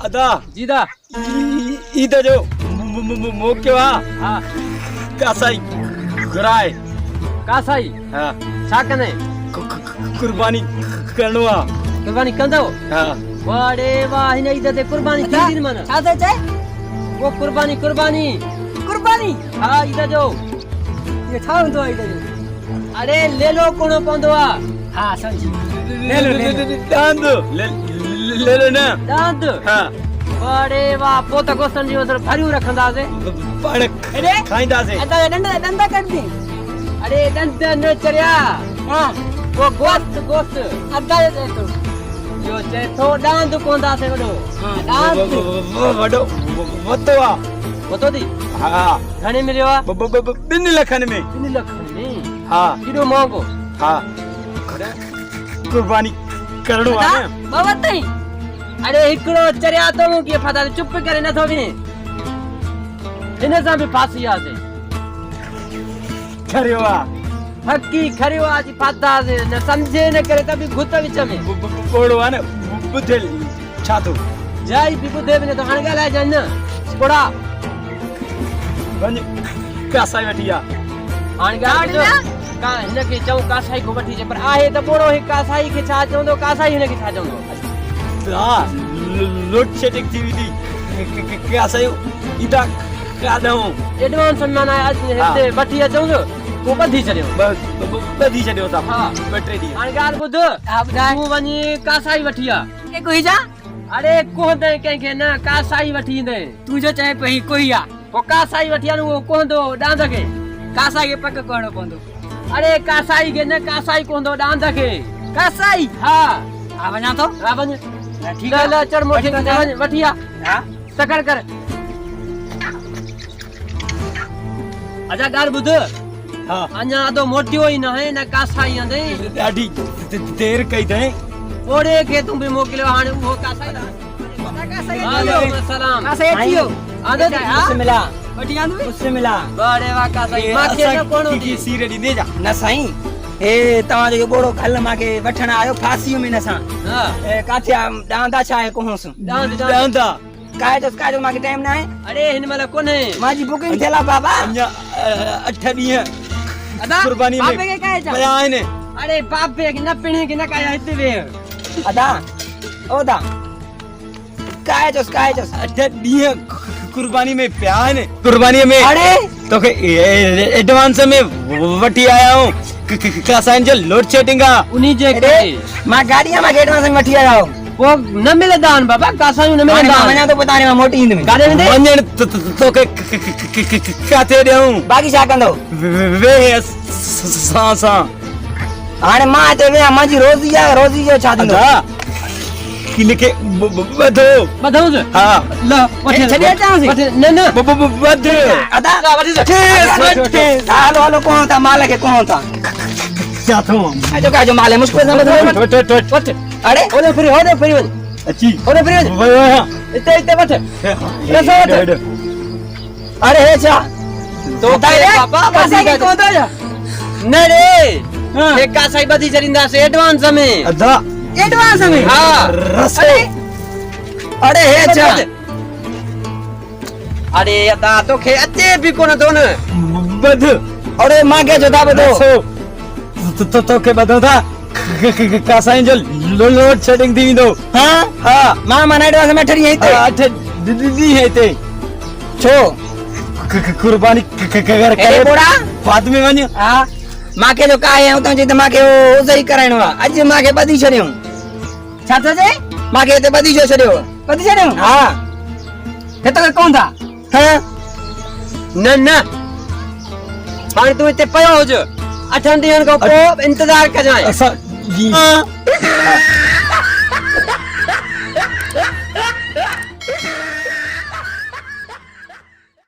अदा जीदा इधर जो मोके वा हाँ कासाई गुराए कासाई हाँ छा कने कुर्बानी करनवा कुर्बानी कंदो हाँ वाड़े वाह हिन इधर ते कुर्बानी थी दिन मन छा थो चए वो कुर्बानी कुर्बानी कुर्बानी हाँ इधर जो ये छा हूंदो आहे इधर अरे ले लो कोणो पवंदो आहे हा समझी ले लो दांद ले लो ना दांद हाँ वाड़े वाह पोत गोस्तन जी उधर भरियूं रखंदासे पाण खाईंदासे अदा डंडा कट दे अरे दंत न चरिया हां वो गोस्त अदा दे तो जो चए थो दांद कोंदासे वडो हां दांत वडो वतो आ पतो दी हाँ घणे मिलियो आहे 2 लखन में 3 लख में हाँ केॾो महांगो हाँ कुर्बानी करणो आहे न बाबत नहीं अरे हिकिड़ो चरिया तो मूं कीअं फाथा चुप करे नथो वञे हिन सां बि फासी आसे खरियो आहे हकी खरियो आज फातासे न समझे न करे त बि घुत विच में बोड़ो आहे न बुधल छा थो जाई बि ॿुधे बि न त हाणे ॻाल्हाए ॼाण न कोड़ा वञ कासाई वठी आ हाणे ॻाल्हाए का हिनखे चऊं कासाई को वठी अचे पर आहे त ॿोड़ो हिकु कासाई खे छा चवंदो कासाई हिनखे छा चवंदो हा लोड शेडिंग थी वेंदी कासाई इता कादऊं एडवांस सम्मान आहे अॼु हिते वठी अचऊं पोइ ॿधी छॾियो ॿधी छॾियो था हा 2-3 ॾींहं हाणे ॻाल्हि ॿुध हा ॿुधाए तूं वञी कासाई वठी आ के कोई जा अरे कोहंदे कंहिंखे न कासाई वठी ईंदे तू जो चाहे पई कोई आ पोइ कासाई वठी आ न उहो कोहंदो डांद खे कासा के पक करणो पवंदो अरे कासाई खे न कासाई कोहंदो डांद खे कासाई हा आ वञा तो हा वञ ठीक ल है ल चढ़ मोटे वञ वठी आ हां तकड़ कर आजा ॻाल्हि ॿुध हा अञा अधो मोटियो ई न आहे न कासाई आंदे ॾाढी देर कई अथई ओड़े खे तूं बि मोकिलियो हाणे उहो कासाई वालेकुम सलाम कासाई अचियो आंदे बिस्मिल्लाह वठी आंदो बिस्मिल्लाह बड़े वा कासाई माखे न कोणो की सीरे ॾींदे जा न साईं ए तव्हां जो बोड़ो कल माके वठण आयो फासियो में न सा हा ए काथिया डांदा छा है कोहस डांद डांदा काय जो माके टाइम ना है अरे हिन महिल कोन्हे माजी बुकिंग थेला बाबा अञा 8 ॾींहं अदा कुर्बानी में बापे के काय जा पिया आहिनि अरे बापे खे न पिणे खे न काया हिते वे अदा ओदा काय जो 8 ॾींहं कुर्बानी में पिया आहिनि कुर्बानीअ में अरे तोखे एडवांस में वठी आया हूं कासाइन जो लोड शेडिंग आहे उनी जे अरे मां गाड़िया में एडवांस में वठी आया हूं वो न मिले दान बाबा कासाई न मिले दान वञा तो पता नहीं मां मोटी ईंद में गाड़े में वञण तोखे काथे ॾियूं बाकी छा कंदो वे सां हाणे मां ते वे माजी रोजी जो छा थींदो अदा किनखे ॿधो बधाऊं हा ल छॾे अचांसि वठ न न ॿध अदा हालो हालो कोन था माल के कोन था क्या थो जो माल है मुश्किल से वठ वठ अरे ओने फिर वञ अची ओने फिर वञ इते वठ अरे हे छा तो पापा बधी के कोन था जा न रे हे कासाई बधी छॾींदा से एडवांस में अदा एडवांस में हाँ रसो अरे हे छा अरे अदा तोखे अचे बि कोन थो न ॿध अरे मां के जो था बतो रसो तोखे ॿधो था कासाइन जो लोड शेडिंग थी वेंदो हां हा मां एडवांस में ठरी हिते 8 ॾींहं हिते छो कुर्बानी अरे बोड़ा बाद में वञ हां मां के जो काए उतां जे त मां के ओ सही कराइणो आहे अॼु मां के ॿधी छॾियो छा थो चए मां के हिते ॿधी छॾियो हां हे तो कोन था हां न न हाणे तूं हिते पियो हुज 8 ॾींहंनि खां पोइ इंतज़ार कजांइ असां जी